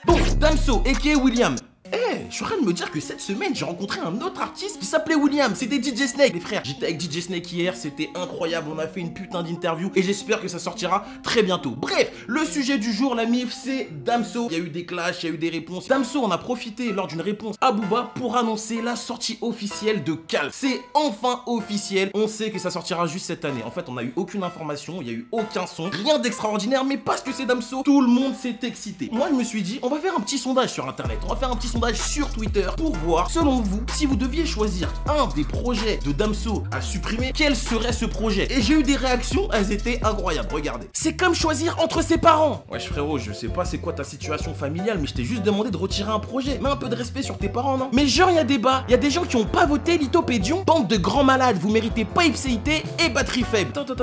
Bon, Damso, a.k.a. William. Je suis en train de me dire que cette semaine, j'ai rencontré un autre artiste qui s'appelait William. C'était DJ Snake, les frères. J'étais avec DJ Snake hier, c'était incroyable. On a fait une putain d'interview et j'espère que ça sortira très bientôt. Bref, le sujet du jour, la MIF, c'est Damso. Il y a eu des clashs, il y a eu des réponses. Damso, on a profité lors d'une réponse à Booba pour annoncer la sortie officielle de Calf. C'est enfin officiel. On sait que ça sortira juste cette année. En fait, on n'a eu aucune information, il n'y a eu aucun son, rien d'extraordinaire, mais parce que c'est Damso, tout le monde s'est excité. Moi, je me suis dit, on va faire un petit sondage sur internet. On va faire un petit sondage sur Twitter pour voir, selon vous, si vous deviez choisir un des projets de Damso à supprimer, quel serait ce projet? Et j'ai eu des réactions, elles étaient incroyables, regardez. C'est comme choisir entre ses parents. Wesh frérot, je sais pas c'est quoi ta situation familiale, mais je t'ai juste demandé de retirer un projet. Mets un peu de respect sur tes parents, non? Mais genre, il y a débat, il y a des gens qui ont pas voté Lithopédion. Bande de grands malades, vous méritez pas Ipséité et batterie faible. Attends,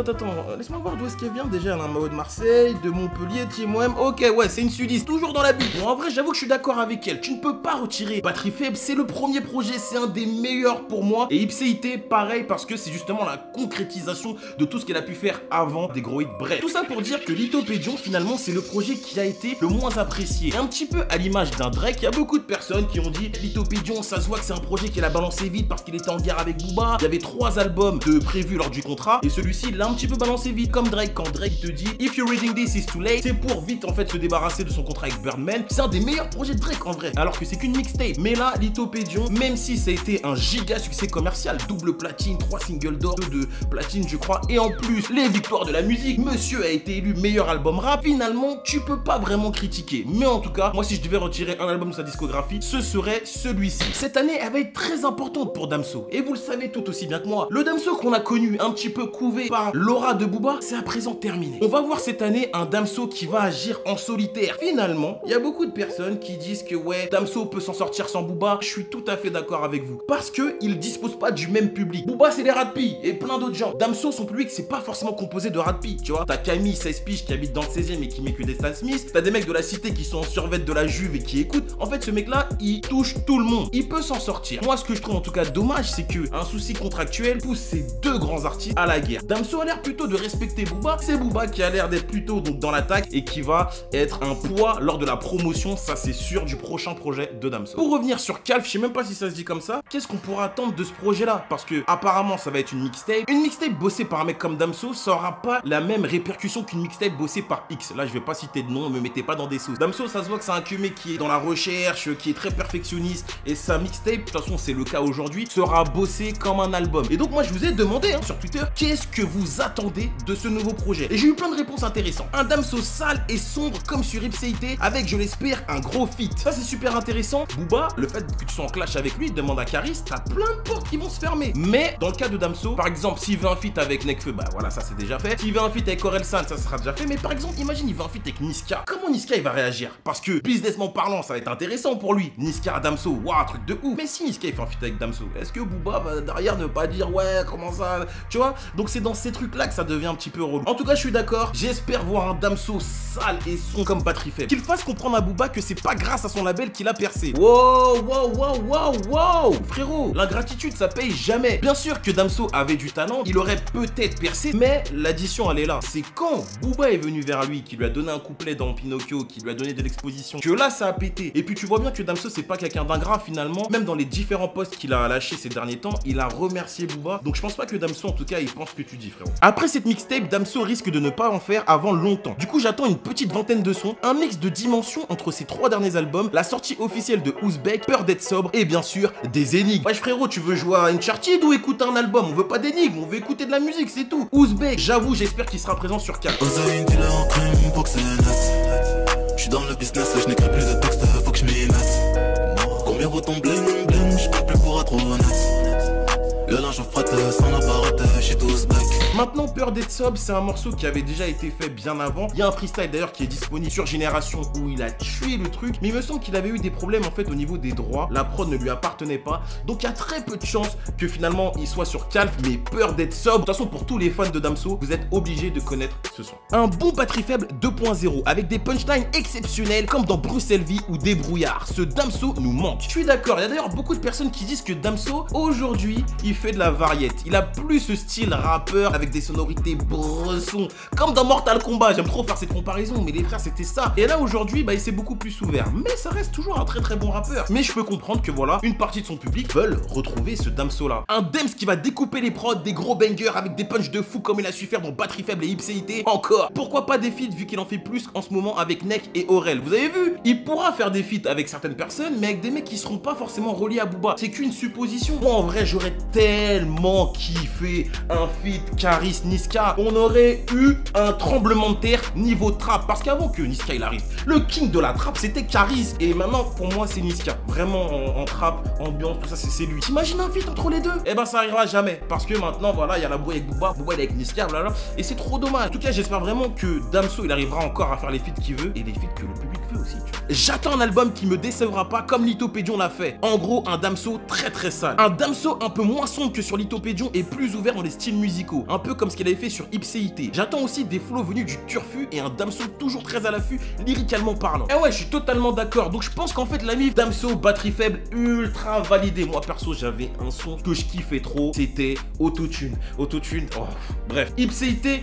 laisse-moi voir d'où est-ce qu'elle vient déjà. Elle a un maillot de Marseille, de Montpellier, Team OM. Ok, ouais, c'est une sudiste, toujours dans la bille. Bon, en vrai, j'avoue que je suis d'accord avec elle. Tu ne peux pas retirer batterie faible, c'est le premier projet, c'est un des meilleurs pour moi. Et Ipséité, pareil, parce que c'est justement la concrétisation de tout ce qu'elle a pu faire avant des gros hits. Bref, tout ça pour dire que Lithopédion, finalement, c'est le projet qui a été le moins apprécié. Et un petit peu à l'image d'un Drake, il y a beaucoup de personnes qui ont dit Lithopédion, ça se voit que c'est un projet qu'il a balancé vite parce qu'il était en guerre avec Booba. Il y avait 3 albums de prévus lors du contrat. Et celui-ci, il l'a un petit peu balancé vite, comme Drake. Quand Drake te dit If you're reading this, it's too late, c'est pour vite en fait se débarrasser de son contrat avec Birdman. C'est un des meilleurs projets de Drake en vrai, alors que c'est qu'une mixtape. Mais là, Lithopédion, même si ça a été un giga succès commercial, double platine, 3 singles d'or, 2 de platine je crois, et en plus les victoires de la musique, monsieur a été élu meilleur album rap, finalement tu peux pas vraiment critiquer. Mais en tout cas, moi si je devais retirer un album de sa discographie, ce serait celui-ci. Cette année elle va être très importante pour Damso, et vous le savez tout aussi bien que moi, le Damso qu'on a connu un petit peu couvé par l'aura de Booba, c'est à présent terminé. On va voir cette année un Damso qui va agir en solitaire. Finalement, il y a beaucoup de personnes qui disent que ouais, Damso peut s'en sortir sans Booba. Je suis tout à fait d'accord avec vous, parce que il dispose pas du même public. Booba c'est des ratpis et plein d'autres gens. Damso, son public c'est pas forcément composé de ratpis, tu vois. T'as Camille 16 piges qui habite dans le 16e et qui met que des Stan Smith. T'as des mecs de la cité qui sont en survêt de la Juve et qui écoutent. En fait ce mec là il touche tout le monde, il peut s'en sortir. Moi ce que je trouve en tout cas dommage, c'est que un souci contractuel pousse ces deux grands artistes à la guerre. Damso a l'air plutôt de respecter Booba, c'est Booba qui a l'air d'être plutôt donc dans l'attaque et qui va être un poids lors de la promotion, ça c'est sûr, du prochain projet de Damso. Pour revenir sur Calf, je sais même pas si ça se dit comme ça, qu'est-ce qu'on pourra attendre de ce projet là? Parce que apparemment ça va être une mixtape. Une mixtape bossée par un mec comme Damso, ça aura pas la même répercussion qu'une mixtape bossée par X. Là je vais pas citer de nom, me mettez pas dans des sauces. Damso ça se voit que c'est un mec qui est dans la recherche, qui est très perfectionniste, et sa mixtape, de toute façon c'est le cas aujourd'hui, sera bossée comme un album. Et donc moi je vous ai demandé sur Twitter, qu'est-ce que vous attendez de ce nouveau projet? Et j'ai eu plein de réponses intéressantes. Un Damso sale et sombre comme sur Ipséité, avec je l'espère un gros feat. Ça c'est super intéressant. Booba, le fait que tu sois en clash avec lui, demande à Caris, t'as plein de portes qui vont se fermer. Mais dans le cas de Damso, par exemple, s'il veut un feat avec Nekfeu, bah voilà, ça c'est déjà fait. S'il veut un feat avec Orelsan, ça sera déjà fait. Mais par exemple, imagine, il veut un feat avec Niska. Comment Niska il va réagir? Parce que businessment parlant, ça va être intéressant pour lui. Niska à Damso, waouh, truc de ouf. Mais si Niska il fait un feat avec Damso, est-ce que Booba va derrière ne pas dire ouais, comment ça, tu vois? Donc c'est dans ces trucs là que ça devient un petit peu relou. En tout cas, je suis d'accord. J'espère voir un Damso sale et son comme batterie faible. Qu'il fasse comprendre à Booba que c'est pas grâce à son label qu'il a percé. Wow, frérot, l'ingratitude ça paye jamais. Bien sûr que Damso avait du talent, il aurait peut-être percé, mais l'addition elle est là. C'est quand Booba est venu vers lui, qui lui a donné un couplet dans Pinocchio, qui lui a donné de l'exposition, que là ça a pété. Et puis tu vois bien que Damso c'est pas quelqu'un d'ingrat finalement. Même dans les différents posts qu'il a lâchés ces derniers temps, il a remercié Booba. Donc je pense pas que Damso en tout cas il pense ce que tu dis, frérot. Après cette mixtape, Damso risque de ne pas en faire avant longtemps. Du coup j'attends une petite vingtaine de sons, un mix de dimensions entre ses 3 derniers albums, la sortie officielle de Ouzbek, Peur d'être sobre et bien sûr des énigmes. Wesh frérot, tu veux jouer à Uncharted ou écouter un album? On veut pas d'énigmes, on veut écouter de la musique, c'est tout. Ouzbek, j'avoue, j'espère qu'il sera présent sur 4. Je suis dans le business, je n'écris plus de texte, faut que je m'y mette. Combien vaut ton bling bling, je parle plus pour être honnête. Le linge en frotte, sans appareil, je suis tous back. Maintenant, Peur d'être sobre, c'est un morceau qui avait déjà été fait bien avant. Il y a un freestyle d'ailleurs qui est disponible sur Génération où il a tué le truc. Mais il me semble qu'il avait eu des problèmes en fait au niveau des droits. La prod ne lui appartenait pas. Donc il y a très peu de chances que finalement il soit sur Calf. Mais Peur d'être sobre, de toute façon pour tous les fans de Damso, vous êtes obligés de connaître ce son. Un bon batterie faible 2.0 avec des punchlines exceptionnelles comme dans Bruxelles Vie ou Débrouillard. Ce Damso nous manque. Je suis d'accord, il y a d'ailleurs beaucoup de personnes qui disent que Damso aujourd'hui il fait de la variette. Il a plus ce style rappeur avec des sonorités sonorité bresson. Comme dans Mortal Kombat, j'aime trop faire cette comparaison, mais les frères c'était ça. Et là aujourd'hui, bah il s'est beaucoup plus ouvert. Mais ça reste toujours un très bon rappeur. Mais je peux comprendre que voilà, une partie de son public veulent retrouver ce Damso là. Un Dems qui va découper les prods, des gros bangers avec des punchs de fou comme il a su faire dans Batterie Faible et Ipséité. Encore. Pourquoi pas des feats vu qu'il en fait plus en ce moment avec Nek et Aurel. Vous avez vu? Il pourra faire des feats avec certaines personnes, mais avec des mecs qui seront pas forcément reliés à Booba. C'est qu'une supposition. Moi en vrai, j'aurais tellement kiffé un feat Caris Niska. On aurait eu un tremblement de terre niveau trap. Parce qu'avant que Niska il arrive, le king de la trap c'était Caris. Et maintenant pour moi c'est Niska. Vraiment en trap, ambiance, tout ça c'est lui. T'imagines un feat entre les deux? Eh ben ça arrivera jamais. Parce que maintenant voilà, il y a la brouille avec Booba, Booba il est avec Niska, blablabla. Et c'est trop dommage. En tout cas j'espère vraiment que Damso il arrivera encore à faire les feats qu'il veut. Et les feats que le public veut aussi, tu vois. J'attends un album qui me décevra pas comme Lithopédion l'a fait. En gros un Damso très sale. Un Damso un peu moins sombre que sur Lithopédion et plus ouvert dans les styles musicaux. Un peu comme ce qu'il avait fait sur Ipséité. J'attends aussi des flows venus du Turfu et un Damso toujours très à l'affût, lyricalement parlant. Et ouais, je suis totalement d'accord. Donc je pense qu'en fait la mif Damso, Batterie Faible, ultra validé. Moi perso j'avais un son que je kiffais trop, c'était Autotune. Autotune, oh, bref. Ipséité,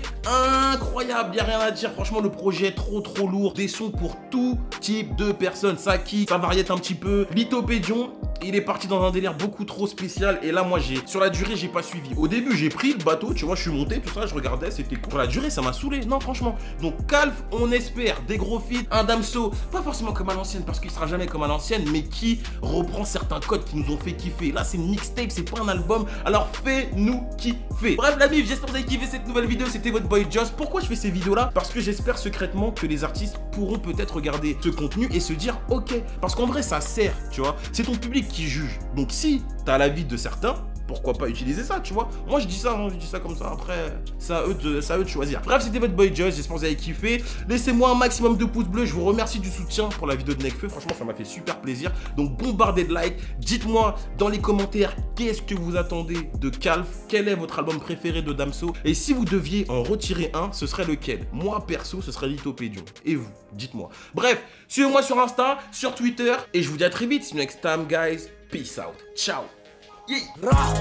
incroyable, y a rien à dire. Franchement le projet trop lourd. Des sons pour tout type de personnes. Ça kick, ça variette un petit peu. Lithopédion, il est parti dans un délire beaucoup trop spécial. Et là moi sur la durée j'ai pas suivi. Au début j'ai pris le bateau, tu vois, je suis monté, tout ça, je regardais, c'était cool. Sur la durée ça m'a saoulé, non franchement. Donc Calf, on espère des gros feats, un Damso, pas forcément comme à l'ancienne parce qu'il sera jamais comme à l'ancienne, mais qui reprend certains codes qui nous ont fait kiffer. Là c'est une mixtape, c'est pas un album, alors fais-nous kiffer. Bref la mif, j'espère que vous avez kiffé cette nouvelle vidéo, c'était votre boy Joss. Pourquoi je fais ces vidéos là? Parce que j'espère secrètement que les artistes pourront peut-être regarder ce contenu et se dire ok, parce qu'en vrai ça sert, tu vois, c'est ton public qui juge. Donc si t'as l'avis de certains, pourquoi pas utiliser ça, tu vois. Moi je dis ça, hein, je dis ça comme ça, après c'est à eux de choisir. Bref, c'était votre boy Joss, j'espère que vous avez kiffé. Laissez-moi un maximum de pouces bleus, je vous remercie du soutien pour la vidéo de Nekfeu, franchement ça m'a fait super plaisir. Donc bombardez de likes, dites-moi dans les commentaires qu'est-ce que vous attendez de Calf, quel est votre album préféré de Damso, et si vous deviez en retirer un, ce serait lequel? Moi perso, ce serait Lithopédion. Et vous, dites-moi. Bref, suivez-moi sur Insta, sur Twitter, et je vous dis à très vite. See you next time guys, peace out, ciao. Yeah.